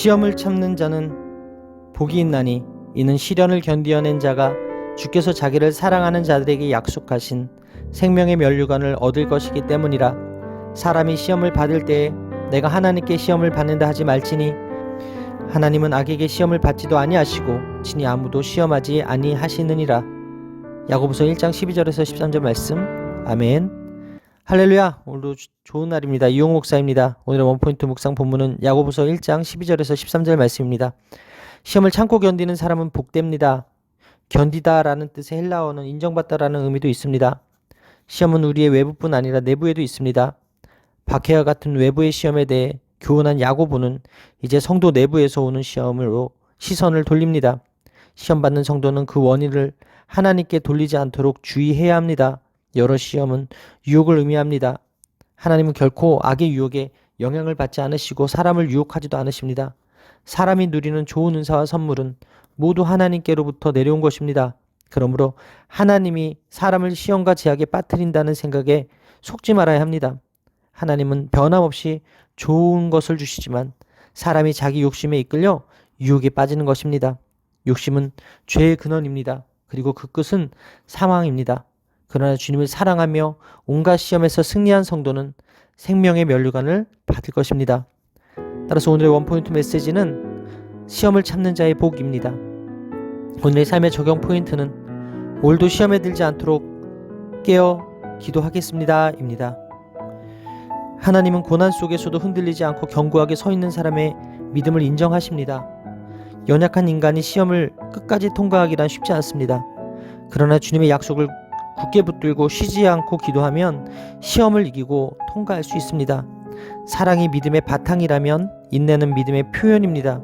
시험을 참는 자는 복이 있나니 이는 시련을 견디어낸 자가 주께서 자기를 사랑하는 자들에게 약속하신 생명의 면류관을 얻을 것이기 때문이라. 사람이 시험을 받을 때에 내가 하나님께 시험을 받는다 하지 말지니 하나님은 악에게 시험을 받지도 아니하시고 친히 아무도 시험하지 아니하시느니라. 야고보서 1장 12절에서 13절 말씀. 아멘. 할렐루야. 오늘도 좋은 날입니다. 이용호 목사입니다. 오늘의 원포인트 묵상 본문은 야고보서 1장 12절에서 13절 말씀입니다. 시험을 참고 견디는 사람은 복됩니다. 견디다 라는 뜻의 헬라어는 인정받다 라는 의미도 있습니다. 시험은 우리의 외부뿐 아니라 내부에도 있습니다. 박해와 같은 외부의 시험에 대해 교훈한 야고보는 이제 성도 내부에서 오는 시험으로 시선을 돌립니다. 시험받는 성도는 그 원인을 하나님께 돌리지 않도록 주의해야 합니다. 여러 시험은 유혹을 의미합니다. 하나님은 결코 악의 유혹에 영향을 받지 않으시고 사람을 유혹하지도 않으십니다. 사람이 누리는 좋은 은사와 선물은 모두 하나님께로부터 내려온 것입니다. 그러므로 하나님이 사람을 시험과 제약에 빠뜨린다는 생각에 속지 말아야 합니다. 하나님은 변함없이 좋은 것을 주시지만 사람이 자기 욕심에 이끌려 유혹에 빠지는 것입니다. 욕심은 죄의 근원입니다. 그리고 그 끝은 사망입니다. 그러나 주님을 사랑하며 온갖 시험에서 승리한 성도는 생명의 면류관을 받을 것입니다. 따라서 오늘의 원포인트 메시지는 시험을 참는 자의 복입니다. 오늘의 삶의 적용 포인트는 오늘도 시험에 들지 않도록 깨어 기도하겠습니다 입니다. 하나님은 고난 속에서도 흔들리지 않고 견고하게 서 있는 사람의 믿음을 인정하십니다. 연약한 인간이 시험을 끝까지 통과하기란 쉽지 않습니다. 그러나 주님의 약속을 굳게 붙들고 쉬지 않고 기도하면 시험을 이기고 통과할 수 있습니다. 사랑이 믿음의 바탕이라면 인내는 믿음의 표현입니다.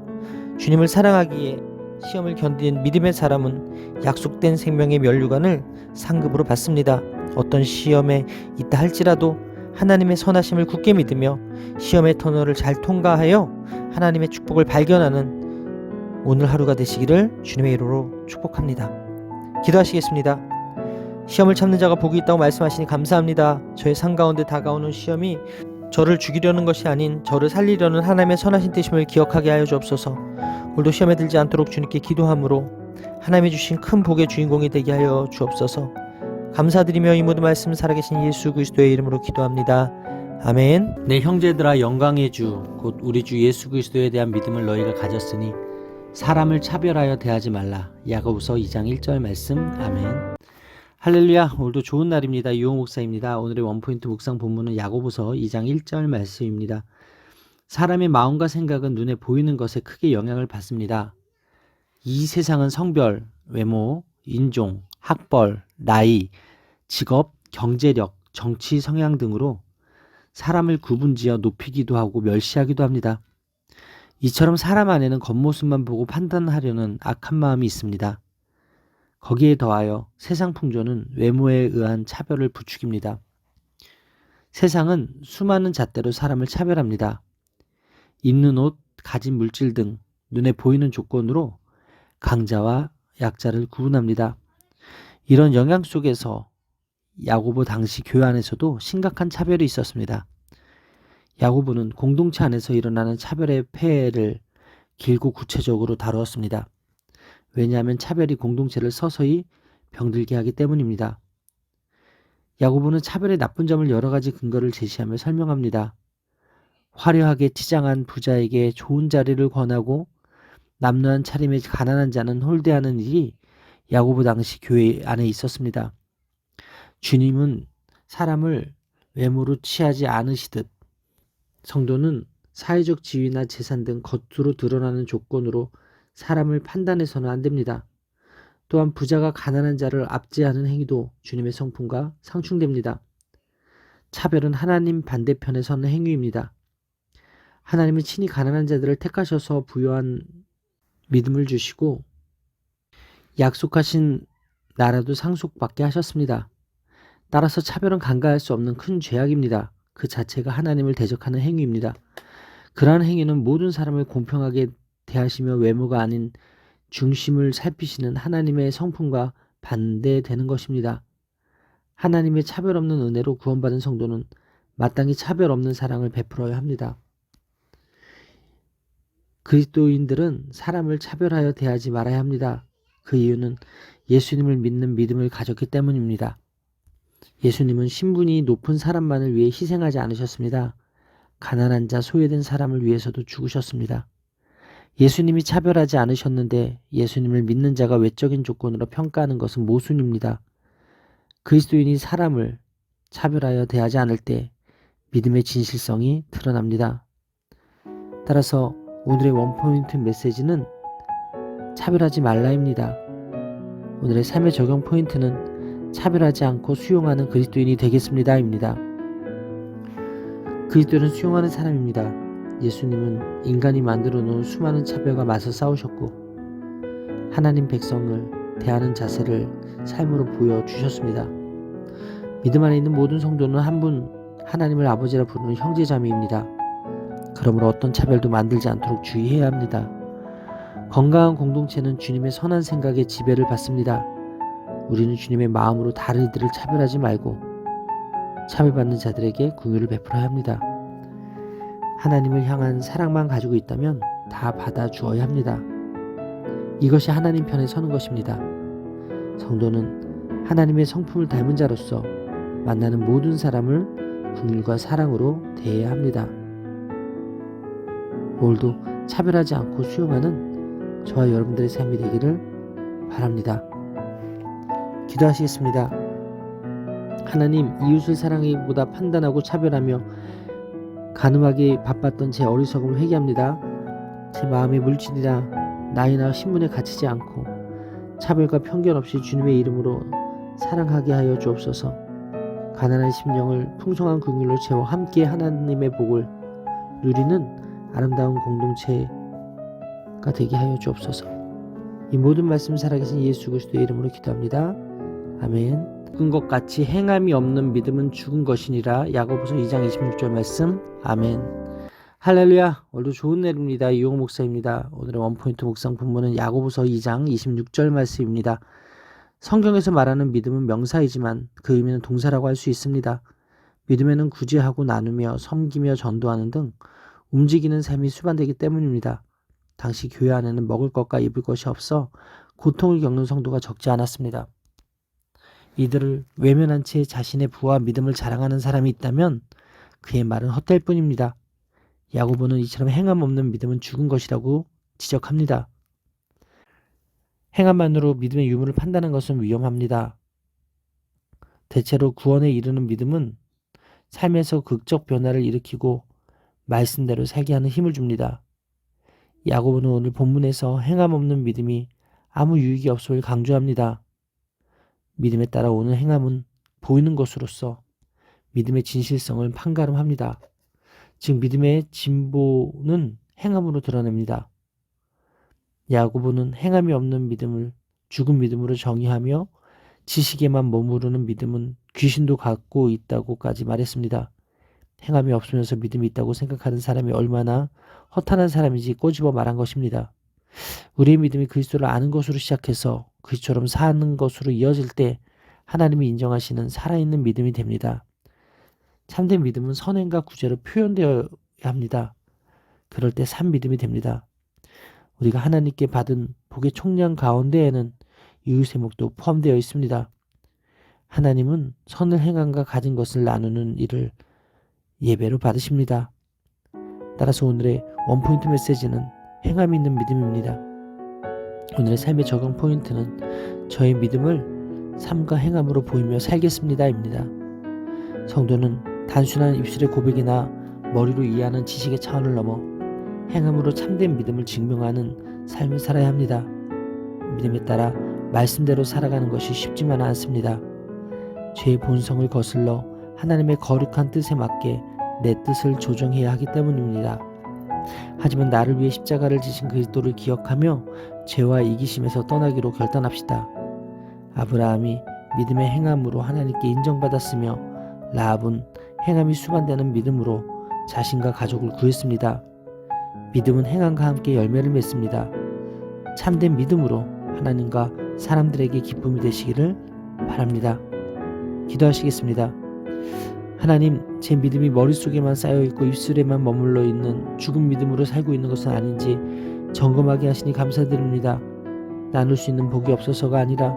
주님을 사랑하기에 시험을 견디는 믿음의 사람은 약속된 생명의 면류관을 상급으로 받습니다. 어떤 시험에 있다 할지라도 하나님의 선하심을 굳게 믿으며 시험의 터널을 잘 통과하여 하나님의 축복을 발견하는 오늘 하루가 되시기를 주님의 이름으로 축복합니다. 기도하시겠습니다. 시험을 참는 자가 복이 있다고 말씀하시니 감사합니다. 저의 삶 가운데 다가오는 시험이 저를 죽이려는 것이 아닌 저를 살리려는 하나님의 선하신 뜻임을 기억하게 하여 주옵소서. 오늘도 시험에 들지 않도록 주님께 기도함으로 하나님이 주신 큰 복의 주인공이 되게 하여 주옵소서. 감사드리며 이 모든 말씀 살아계신 예수 그리스도의 이름으로 기도합니다. 아멘. 내 형제들아, 영광의 주 곧 우리 주 예수 그리스도에 대한 믿음을 너희가 가졌으니 사람을 차별하여 대하지 말라. 야고보서 2장 1절 말씀. 아멘. 할렐루야. 오늘도 좋은 날입니다. 이용호 목사입니다. 오늘의 원포인트 묵상 본문은 야고보서 2장 1절 말씀입니다. 사람의 마음과 생각은 눈에 보이는 것에 크게 영향을 받습니다. 이 세상은 성별, 외모, 인종, 학벌, 나이, 직업, 경제력, 정치 성향 등으로 사람을 구분지어 높이기도 하고 멸시하기도 합니다. 이처럼 사람 안에는 겉모습만 보고 판단하려는 악한 마음이 있습니다. 거기에 더하여 세상 풍조는 외모에 의한 차별을 부추깁니다. 세상은 수많은 잣대로 사람을 차별합니다. 입는 옷, 가진 물질 등 눈에 보이는 조건으로 강자와 약자를 구분합니다. 이런 영향 속에서 야고보 당시 교회 안에서도 심각한 차별이 있었습니다. 야고보는 공동체 안에서 일어나는 차별의 폐해를 길고 구체적으로 다루었습니다. 왜냐하면 차별이 공동체를 서서히 병들게 하기 때문입니다. 야고보는 차별의 나쁜 점을 여러 가지 근거를 제시하며 설명합니다. 화려하게 치장한 부자에게 좋은 자리를 권하고 남루한 차림에 가난한 자는 홀대하는 일이 야고보 당시 교회 안에 있었습니다. 주님은 사람을 외모로 취하지 않으시듯 성도는 사회적 지위나 재산 등 겉으로 드러나는 조건으로 사람을 판단해서는 안 됩니다. 또한 부자가 가난한 자를 압제하는 행위도 주님의 성품과 상충됩니다. 차별은 하나님 반대편에 서는 행위입니다. 하나님은 친히 가난한 자들을 택하셔서 부요한 믿음을 주시고 약속하신 나라도 상속받게 하셨습니다. 따라서 차별은 간과할 수 없는 큰 죄악입니다. 그 자체가 하나님을 대적하는 행위입니다. 그러한 행위는 모든 사람을 공평하게 대하시며 외모가 아닌 중심을 살피시는 하나님의 성품과 반대되는 것입니다. 하나님의 차별 없는 은혜로 구원받은 성도는 마땅히 차별 없는 사랑을 베풀어야 합니다. 그리스도인들은 사람을 차별하여 대하지 말아야 합니다. 그 이유는 예수님을 믿는 믿음을 가졌기 때문입니다. 예수님은 신분이 높은 사람만을 위해 희생하지 않으셨습니다. 가난한 자, 소외된 사람을 위해서도 죽으셨습니다. 예수님이 차별하지 않으셨는데 예수님을 믿는 자가 외적인 조건으로 평가하는 것은 모순입니다. 그리스도인이 사람을 차별하여 대하지 않을 때 믿음의 진실성이 드러납니다. 따라서 오늘의 원포인트 메시지는 차별하지 말라입니다. 오늘의 삶의 적용 포인트는 차별하지 않고 수용하는 그리스도인이 되겠습니다입니다. 그리스도는 수용하는 사람입니다. 예수님은 인간이 만들어 놓은 수많은 차별과 맞서 싸우셨고 하나님 백성을 대하는 자세를 삶으로 보여주셨습니다. 믿음 안에 있는 모든 성도는 한 분 하나님을 아버지라 부르는 형제자매입니다. 그러므로 어떤 차별도 만들지 않도록 주의해야 합니다. 건강한 공동체는 주님의 선한 생각에 지배를 받습니다. 우리는 주님의 마음으로 다른 이들을 차별하지 말고 차별받는 자들에게 긍휼을 베풀어야 합니다. 하나님을 향한 사랑만 가지고 있다면 다 받아주어야 합니다. 이것이 하나님 편에 서는 것입니다. 성도는 하나님의 성품을 닮은 자로서 만나는 모든 사람을 긍휼과 사랑으로 대해야 합니다. 오늘도 차별하지 않고 수용하는 저와 여러분들의 삶이 되기를 바랍니다. 기도하시겠습니다. 하나님, 이웃을 사랑하기보다 판단하고 차별하며 간음하기 바빴던 제 어리석음을 회개합니다. 제 마음의 물질이나 나이나 신분에 갇히지 않고 차별과 편견 없이 주님의 이름으로 사랑하게 하여 주옵소서. 가난한 심령을 풍성한 긍휼로 채워 함께 하나님의 복을 누리는 아름다운 공동체가 되게 하여 주옵소서. 이 모든 말씀 살아계신 예수 그리스도의 이름으로 기도합니다. 아멘. 죽은 것 같이 행함이 없는 믿음은 죽은 것이니라. 야고보서 2장 26절 말씀. 아멘. 할렐루야. 오늘도 좋은 날입니다. 이용 목사입니다. 오늘의 원포인트 묵상 본문은 야고보서 2장 26절 말씀입니다. 성경에서 말하는 믿음은 명사이지만 그 의미는 동사라고 할 수 있습니다. 믿음에는 구제하고 나누며 섬기며 전도하는 등 움직이는 삶이 수반되기 때문입니다. 당시 교회 안에는 먹을 것과 입을 것이 없어 고통을 겪는 성도가 적지 않았습니다. 이들을 외면한 채 자신의 부와 믿음을 자랑하는 사람이 있다면 그의 말은 헛될 뿐입니다. 야고보는 이처럼 행함 없는 믿음은 죽은 것이라고 지적합니다. 행함만으로 믿음의 유무를 판단하는 것은 위험합니다. 대체로 구원에 이르는 믿음은 삶에서 극적 변화를 일으키고 말씀대로 살게 하는 힘을 줍니다. 야고보는 오늘 본문에서 행함 없는 믿음이 아무 유익이 없음을 강조합니다. 믿음에 따라 오는 행함은 보이는 것으로서 믿음의 진실성을 판가름합니다. 즉 믿음의 진보는 행함으로 드러냅니다. 야고보는 행함이 없는 믿음을 죽은 믿음으로 정의하며 지식에만 머무르는 믿음은 귀신도 갖고 있다고까지 말했습니다. 행함이 없으면서 믿음이 있다고 생각하는 사람이 얼마나 허탄한 사람인지 꼬집어 말한 것입니다. 우리의 믿음이 그리스도를 아는 것으로 시작해서 그리스도처럼 사는 것으로 이어질 때 하나님이 인정하시는 살아있는 믿음이 됩니다. 참된 믿음은 선행과 구제로 표현되어야 합니다. 그럴 때 산 믿음이 됩니다. 우리가 하나님께 받은 복의 총량 가운데에는 이웃의 목도 포함되어 있습니다. 하나님은 선을 행함과 가진 것을 나누는 일을 예배로 받으십니다. 따라서 오늘의 원포인트 메시지는 행함이 있는 믿음입니다. 오늘의 삶의 적용 포인트는 저의 믿음을 삶과 행함으로 보이며 살겠습니다입니다. 성도는 단순한 입술의 고백이나 머리로 이해하는 지식의 차원을 넘어 행함으로 참된 믿음을 증명하는 삶을 살아야 합니다. 믿음에 따라 말씀대로 살아가는 것이 쉽지만은 않습니다. 죄의 본성을 거슬러 하나님의 거룩한 뜻에 맞게 내 뜻을 조정해야 하기 때문입니다. 하지만 나를 위해 십자가를 지신 그리스도를 기억하며 죄와 이기심에서 떠나기로 결단합시다. 아브라함이 믿음의 행함으로 하나님께 인정받았으며 라합은 행함이 수반되는 믿음으로 자신과 가족을 구했습니다. 믿음은 행함과 함께 열매를 맺습니다. 참된 믿음으로 하나님과 사람들에게 기쁨이 되시기를 바랍니다. 기도하시겠습니다. 하나님, 제 믿음이 머릿속에만 쌓여있고 입술에만 머물러 있는 죽은 믿음으로 살고 있는 것은 아닌지 점검하게 하시니 감사드립니다. 나눌 수 있는 복이 없어서가 아니라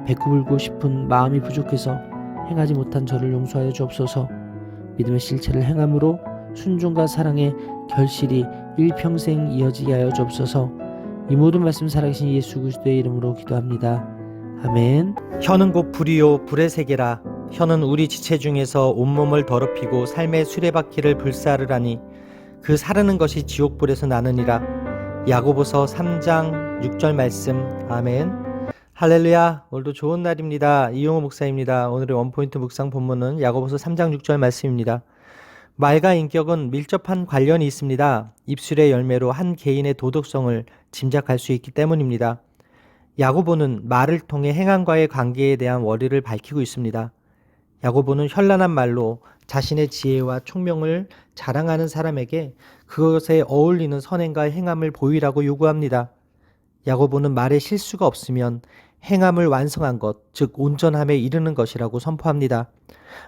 배꼽을고 싶은 마음이 부족해서 행하지 못한 저를 용서하여 주옵소서. 믿음의 실체를 행함으로 순종과 사랑의 결실이 일평생 이어지게 하여 주옵소서. 이 모든 말씀 살아계신 예수 그리스도의 이름으로 기도합니다. 아멘. 혀는 곧 불이요 불의 세계라. 혀는 우리 지체 중에서 온몸을 더럽히고 삶의 수레바퀴를 불사르라니 그 사르는 것이 지옥불에서 나느니라. 야고보서 3장 6절 말씀. 아멘. 할렐루야. 오늘도 좋은 날입니다. 이용호 목사입니다. 오늘의 원포인트 묵상 본문은 야고보서 3장 6절 말씀입니다. 말과 인격은 밀접한 관련이 있습니다. 입술의 열매로 한 개인의 도덕성을 짐작할 수 있기 때문입니다. 야고보는 말을 통해 행함과의 관계에 대한 원리를 밝히고 있습니다. 야고보는 현란한 말로 자신의 지혜와 총명을 자랑하는 사람에게 그것에 어울리는 선행과 행함을 보이라고 요구합니다. 야고보는 말에 실수가 없으면 행함을 완성한 것, 즉 온전함에 이르는 것이라고 선포합니다.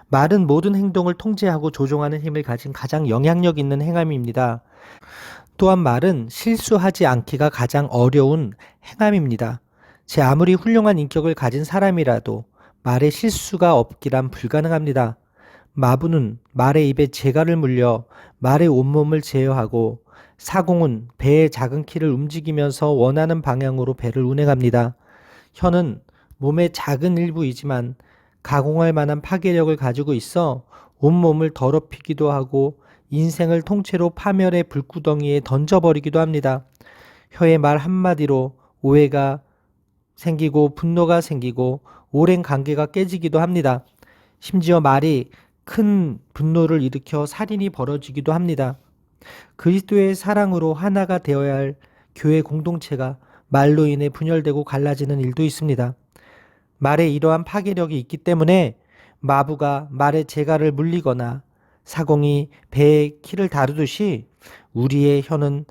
말은 모든 행동을 통제하고 조종하는 힘을 가진 가장 영향력 있는 행함입니다. 또한 말은 실수하지 않기가 가장 어려운 행함입니다. 제 아무리 훌륭한 인격을 가진 사람이라도 말에 실수가 없기란 불가능합니다. 마부는 말의 입에 재갈을 물려 말의 온몸을 제어하고 사공은 배의 작은 키를 움직이면서 원하는 방향으로 배를 운행합니다. 혀는 몸의 작은 일부이지만 가공할 만한 파괴력을 가지고 있어 온몸을 더럽히기도 하고 인생을 통째로 파멸의 불구덩이에 던져버리기도 합니다. 혀의 말 한마디로 오해가 생기고 분노가 생기고 오랜 관계가 깨지기도 합니다. 심지어 말이 큰 분노를 일으켜 살인이 벌어지기도 합니다. 그리스도의 사랑으로 하나가 되어야 할 교회 공동체가 말로 인해 분열되고 갈라지는 일도 있습니다. 말에 이러한 파괴력이 있기 때문에 마부가 말의 재갈을 물리거나 사공이 배의 키를 다루듯이 우리의 혀는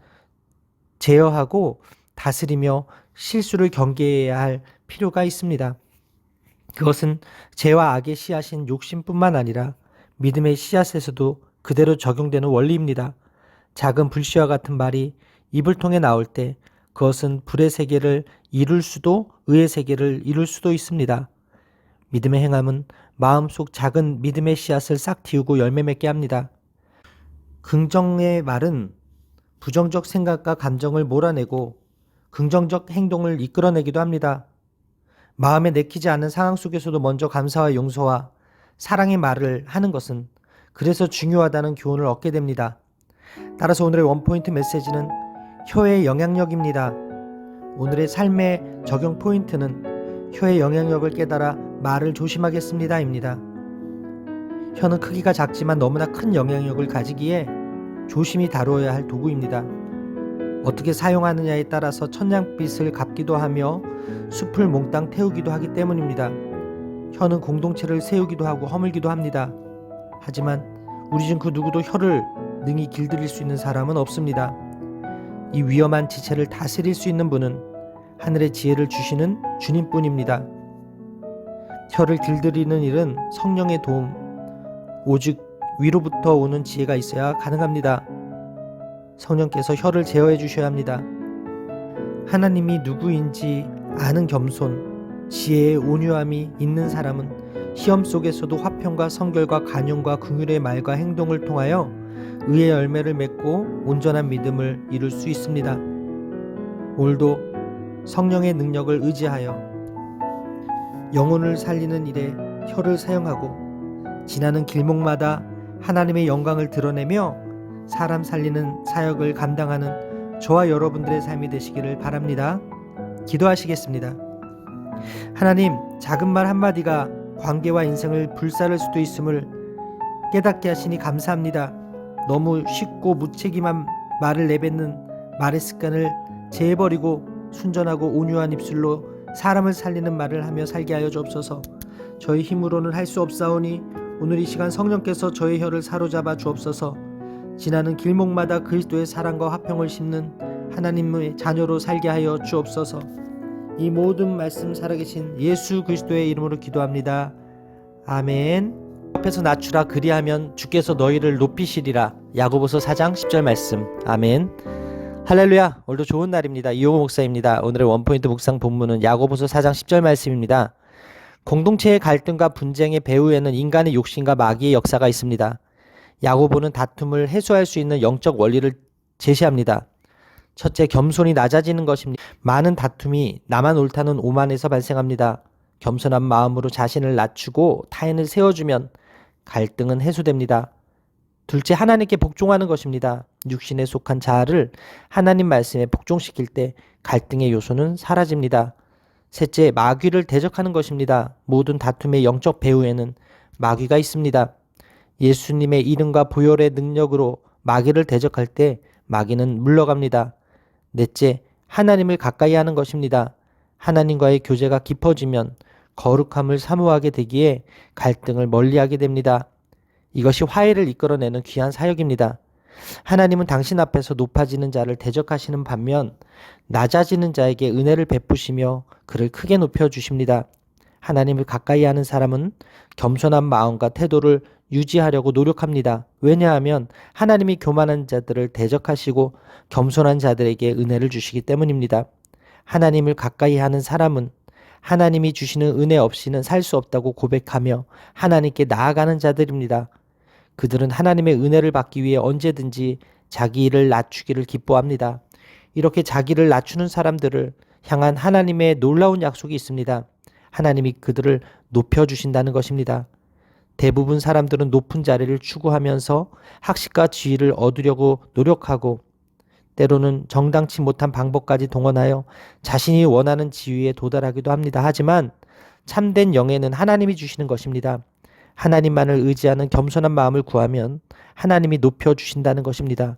제어하고 다스리며 실수를 경계해야 할 필요가 있습니다. 그것은 죄와 악의 씨앗인 욕심뿐만 아니라 믿음의 씨앗에서도 그대로 적용되는 원리입니다. 작은 불씨와 같은 말이 입을 통해 나올 때 그것은 불의 세계를 이룰 수도 의의 세계를 이룰 수도 있습니다. 믿음의 행함은 마음속 작은 믿음의 씨앗을 싹 틔우고 열매 맺게 합니다. 긍정의 말은 부정적 생각과 감정을 몰아내고 긍정적 행동을 이끌어내기도 합니다. 마음에 내키지 않는 상황 속에서도 먼저 감사와 용서와 사랑의 말을 하는 것은 그래서 중요하다는 교훈을 얻게 됩니다. 따라서 오늘의 원포인트 메시지는 혀의 영향력입니다. 오늘의 삶의 적용 포인트는 혀의 영향력을 깨달아 말을 조심하겠습니다 입니다. 혀는 크기가 작지만 너무나 큰 영향력을 가지기에 조심히 다루어야 할 도구입니다. 어떻게 사용하느냐에 따라서 천냥빚을 갚기도 하며 숲을 몽땅 태우기도 하기 때문입니다. 혀는 공동체를 세우기도 하고 허물기도 합니다. 하지만 우리 중 그 누구도 혀를 능히 길들일 수 있는 사람은 없습니다. 이 위험한 지체를 다스릴 수 있는 분은 하늘의 지혜를 주시는 주님뿐입니다. 혀를 길들이는 일은 성령의 도움, 오직 위로부터 오는 지혜가 있어야 가능합니다. 성령께서 혀를 제어해 주셔야 합니다. 하나님이 누구인지 아는 겸손, 지혜의 온유함이 있는 사람은 시험 속에서도 화평과 성결과 간용과 긍휼의 말과 행동을 통하여 의의 열매를 맺고 온전한 믿음을 이룰 수 있습니다. 오늘도 성령의 능력을 의지하여 영혼을 살리는 일에 혀를 사용하고 지나는 길목마다 하나님의 영광을 드러내며 사람 살리는 사역을 감당하는 저와 여러분들의 삶이 되시기를 바랍니다. 기도하시겠습니다. 하나님, 작은 말 한마디가 관계와 인생을 불사를 수도 있음을 깨닫게 하시니 감사합니다. 너무 쉽고 무책임한 말을 내뱉는 말의 습관을 제해버리고 순전하고 온유한 입술로 사람을 살리는 말을 하며 살게 하여 주옵소서. 저희 힘으로는 할 수 없사오니 오늘 이 시간 성령께서 저의 혀를 사로잡아 주옵소서. 지나는 길목마다 그리스도의 사랑과 화평을 심는 하나님의 자녀로 살게 하여 주옵소서. 이 모든 말씀 살아계신 예수 그리스도의 이름으로 기도합니다. 아멘. 앞에서 낮추라 그리하면 주께서 너희를 높이시리라. 야고보서 4장 10절 말씀. 아멘. 할렐루야. 오늘도 좋은 날입니다. 이용호 목사입니다. 오늘의 원포인트 묵상 본문은 야고보서 4장 10절 말씀입니다. 공동체의 갈등과 분쟁의 배후에는 인간의 욕심과 마귀의 역사가 있습니다. 야고보는 다툼을 해소할 수 있는 영적 원리를 제시합니다. 첫째, 겸손이 낮아지는 것입니다. 많은 다툼이 나만 옳다는 오만에서 발생합니다. 겸손한 마음으로 자신을 낮추고 타인을 세워주면 갈등은 해소됩니다. 둘째, 하나님께 복종하는 것입니다. 육신에 속한 자아를 하나님 말씀에 복종시킬 때 갈등의 요소는 사라집니다. 셋째, 마귀를 대적하는 것입니다. 모든 다툼의 영적 배후에는 마귀가 있습니다. 예수님의 이름과 보혈의 능력으로 마귀를 대적할 때 마귀는 물러갑니다. 넷째, 하나님을 가까이 하는 것입니다. 하나님과의 교제가 깊어지면 거룩함을 사모하게 되기에 갈등을 멀리하게 됩니다. 이것이 화해를 이끌어내는 귀한 사역입니다. 하나님은 당신 앞에서 높아지는 자를 대적하시는 반면 낮아지는 자에게 은혜를 베푸시며 그를 크게 높여주십니다. 하나님을 가까이 하는 사람은 겸손한 마음과 태도를 유지하려고 노력합니다. 왜냐하면 하나님이 교만한 자들을 대적하시고 겸손한 자들에게 은혜를 주시기 때문입니다. 하나님을 가까이 하는 사람은 하나님이 주시는 은혜 없이는 살 수 없다고 고백하며 하나님께 나아가는 자들입니다. 그들은 하나님의 은혜를 받기 위해 언제든지 자기 일을 낮추기를 기뻐합니다. 이렇게 자기를 낮추는 사람들을 향한 하나님의 놀라운 약속이 있습니다. 하나님이 그들을 높여주신다는 것입니다. 대부분 사람들은 높은 자리를 추구하면서 학식과 지위를 얻으려고 노력하고 때로는 정당치 못한 방법까지 동원하여 자신이 원하는 지위에 도달하기도 합니다. 하지만 참된 영예는 하나님이 주시는 것입니다. 하나님만을 의지하는 겸손한 마음을 구하면 하나님이 높여주신다는 것입니다.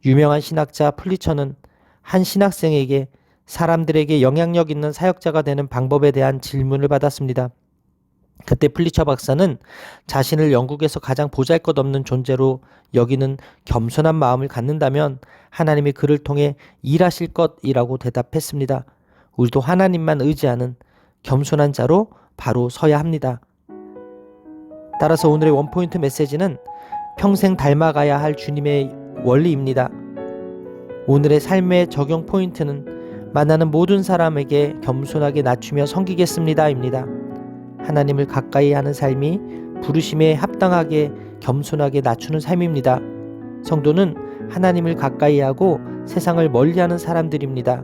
유명한 신학자 플리처는 한 신학생에게 사람들에게 영향력 있는 사역자가 되는 방법에 대한 질문을 받았습니다. 그때 플리처 박사는 자신을 영국에서 가장 보잘것없는 존재로 여기는 겸손한 마음을 갖는다면 하나님이 그를 통해 일하실 것이라고 대답했습니다. 우리도 하나님만 의지하는 겸손한 자로 바로 서야 합니다. 따라서 오늘의 원포인트 메시지는 평생 닮아가야 할 주님의 원리입니다. 오늘의 삶의 적용 포인트는 만나는 모든 사람에게 겸손하게 낮추며 섬기겠습니다입니다. 하나님을 가까이 하는 삶이 부르심에 합당하게 겸손하게 낮추는 삶입니다. 성도는 하나님을 가까이 하고 세상을 멀리하는 사람들입니다.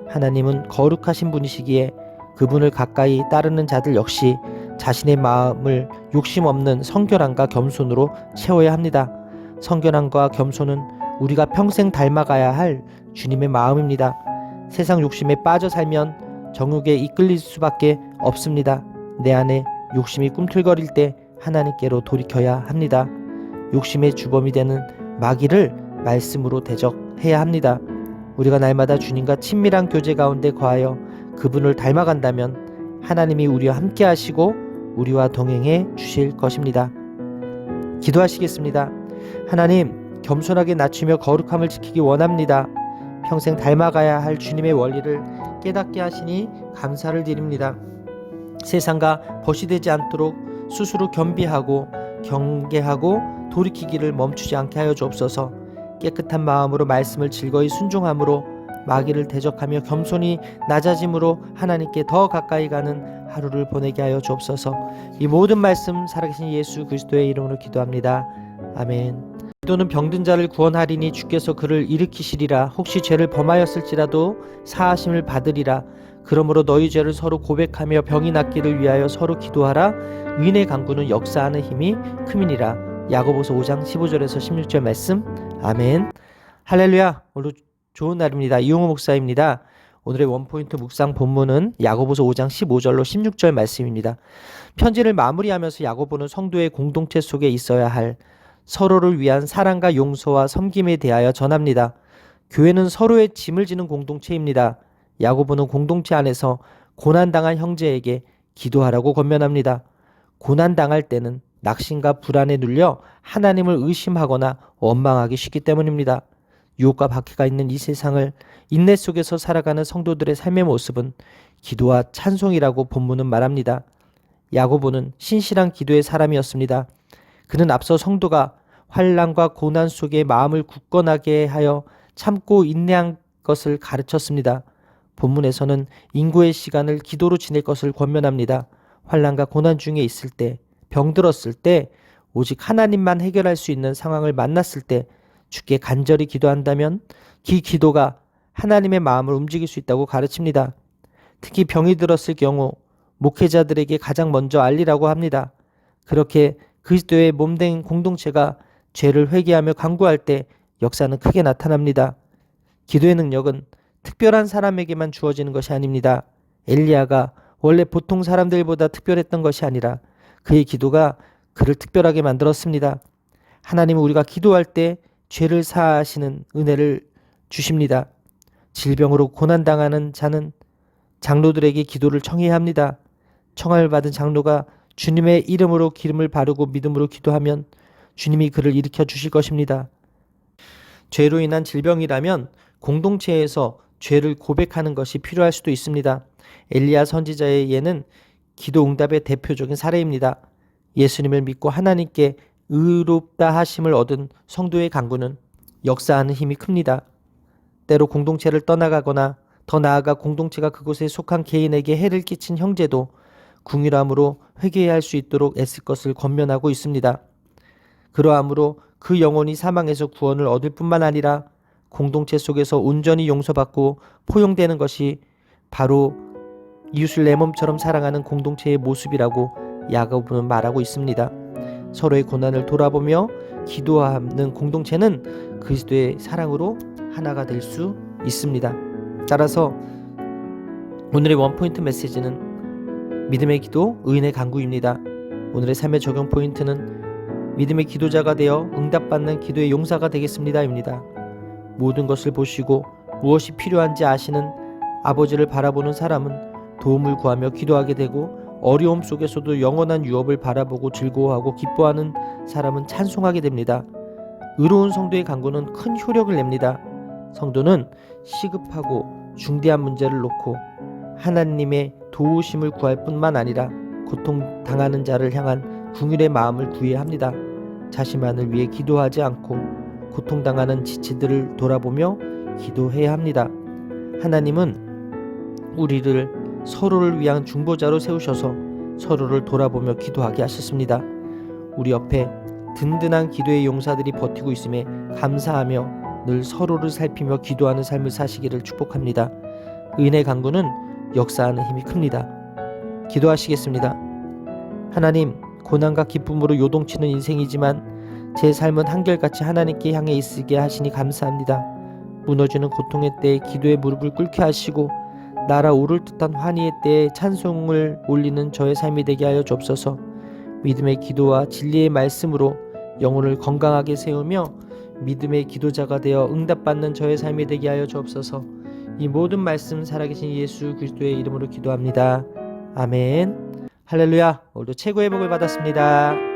하나님은 거룩하신 분이시기에 그분을 가까이 따르는 자들 역시 자신의 마음을 욕심 없는 성결함과 겸손으로 채워야 합니다. 성결함과 겸손은 우리가 평생 닮아가야 할 주님의 마음입니다. 세상 욕심에 빠져 살면 정욕에 이끌릴 수밖에 없습니다. 내 안에 욕심이 꿈틀거릴 때 하나님께로 돌이켜야 합니다. 욕심의 주범이 되는 마귀를 말씀으로 대적해야 합니다. 우리가 날마다 주님과 친밀한 교제 가운데 거하여 그분을 닮아간다면 하나님이 우리와 함께 하시고 우리와 동행해 주실 것입니다. 기도하시겠습니다. 하나님, 겸손하게 낮추며 거룩함을 지키기 원합니다. 평생 닮아가야 할 주님의 원리를 깨닫게 하시니 감사를 드립니다. 세상과 벗이되지 않도록 스스로 겸비하고 경계하고 돌이키기를 멈추지 않게 하여 주옵소서. 깨끗한 마음으로 말씀을 즐거이 순종함으로 마귀를 대적하며 겸손히 낮아짐으로 하나님께 더 가까이 가는 하루를 보내게 하여 주옵소서. 이 모든 말씀 살아계신 예수 그리스도의 이름으로 기도합니다. 아멘. 기도는 병든 자를 구원하리니 주께서 그를 일으키시리라. 혹시 죄를 범하였을지라도 사하심을 받으리라. 그러므로 너희 죄를 서로 고백하며 병이 낫기를 위하여 서로 기도하라. 의인의 간구는 역사하는 힘이 큼이니라. 야고보서 5장 15절에서 16절 말씀. 아멘. 할렐루야. 오늘 좋은 날입니다. 이용호 목사입니다. 오늘의 원포인트 묵상 본문은 야고보서 5장 15절로 16절 말씀입니다. 편지를 마무리하면서 야고보는 성도의 공동체 속에 있어야 할 서로를 위한 사랑과 용서와 섬김에 대하여 전합니다. 교회는 서로의 짐을 지는 공동체입니다. 야고보는 공동체 안에서 고난당한 형제에게 기도하라고 권면합니다. 고난당할 때는 낙심과 불안에 눌려 하나님을 의심하거나 원망하기 쉽기 때문입니다. 유혹과 박해가 있는 이 세상을 인내 속에서 살아가는 성도들의 삶의 모습은 기도와 찬송이라고 본문은 말합니다. 야고보는 신실한 기도의 사람이었습니다. 그는 앞서 성도가 환난과 고난 속에 마음을 굳건하게 하여 참고 인내한 것을 가르쳤습니다. 본문에서는 인고의 시간을 기도로 지낼 것을 권면합니다. 환난과 고난 중에 있을 때, 병들었을 때, 오직 하나님만 해결할 수 있는 상황을 만났을 때 주께 간절히 기도한다면 그 기도가 하나님의 마음을 움직일 수 있다고 가르칩니다. 특히 병이 들었을 경우 목회자들에게 가장 먼저 알리라고 합니다. 그렇게 그리스도의 몸된 공동체가 죄를 회개하며 간구할 때 역사는 크게 나타납니다. 기도의 능력은 특별한 사람에게만 주어지는 것이 아닙니다. 엘리야가 원래 보통 사람들보다 특별했던 것이 아니라 그의 기도가 그를 특별하게 만들었습니다. 하나님은 우리가 기도할 때 죄를 사하시는 은혜를 주십니다. 질병으로 고난당하는 자는 장로들에게 기도를 청해야 합니다. 청함을 받은 장로가 주님의 이름으로 기름을 바르고 믿음으로 기도하면 주님이 그를 일으켜 주실 것입니다. 죄로 인한 질병이라면 공동체에서 죄를 고백하는 것이 필요할 수도 있습니다. 엘리야 선지자의 예는 기도 응답의 대표적인 사례입니다. 예수님을 믿고 하나님께 의롭다 하심을 얻은 성도의 간구는 역사하는 힘이 큽니다. 때로 공동체를 떠나가거나 더 나아가 공동체가 그곳에 속한 개인에게 해를 끼친 형제도 궁휼함으로 회개해야 할 수 있도록 애쓸 것을 권면하고 있습니다. 그러함으로 그 영혼이 사망에서 구원을 얻을 뿐만 아니라 공동체 속에서 온전히 용서받고 포용되는 것이 바로 이웃을 내 몸처럼 사랑하는 공동체의 모습이라고 야고보는 말하고 있습니다. 서로의 고난을 돌아보며 기도하는 공동체는 그리스도의 사랑으로 하나가 될 수 있습니다. 따라서 오늘의 원포인트 메시지는 믿음의 기도, 의인의 간구입니다. 오늘의 삶의 적용 포인트는 믿음의 기도자가 되어 응답받는 기도의 용사가 되겠습니다입니다. 모든 것을 보시고 무엇이 필요한지 아시는 아버지를 바라보는 사람은 도움을 구하며 기도하게 되고 어려움 속에서도 영원한 유업을 바라보고 즐거워하고 기뻐하는 사람은 찬송하게 됩니다. 의로운 성도의 간구는 큰 효력을 냅니다. 성도는 시급하고 중대한 문제를 놓고 하나님의 도우심을 구할 뿐만 아니라 고통당하는 자를 향한 긍휼의 마음을 구해야 합니다. 자신만을 위해 기도하지 않고 고통당하는 지체들을 돌아보며 기도해야 합니다. 하나님은 우리를 서로를 위한 중보자로 세우셔서 서로를 돌아보며 기도하게 하셨습니다. 우리 옆에 든든한 기도의 용사들이 버티고 있음에 감사하며 늘 서로를 살피며 기도하는 삶을 사시기를 축복합니다. 의인의 간구는 역사하는 힘이 큽니다. 기도하시겠습니다. 하나님, 고난과 기쁨으로 요동치는 인생이지만 제 삶은 한결같이 하나님께 향해 있으게 하시니 감사합니다. 무너지는 고통의 때에 기도의 무릎을 꿇게 하시고 날아오를 듯한 환희의 때에 찬송을 올리는 저의 삶이 되게 하여 주옵소서. 믿음의 기도와 진리의 말씀으로 영혼을 건강하게 세우며 믿음의 기도자가 되어 응답받는 저의 삶이 되게 하여 주옵소서. 이 모든 말씀 살아계신 예수 그리스도의 이름으로 기도합니다. 아멘. 할렐루야. 오늘도 최고의 복을 받았습니다.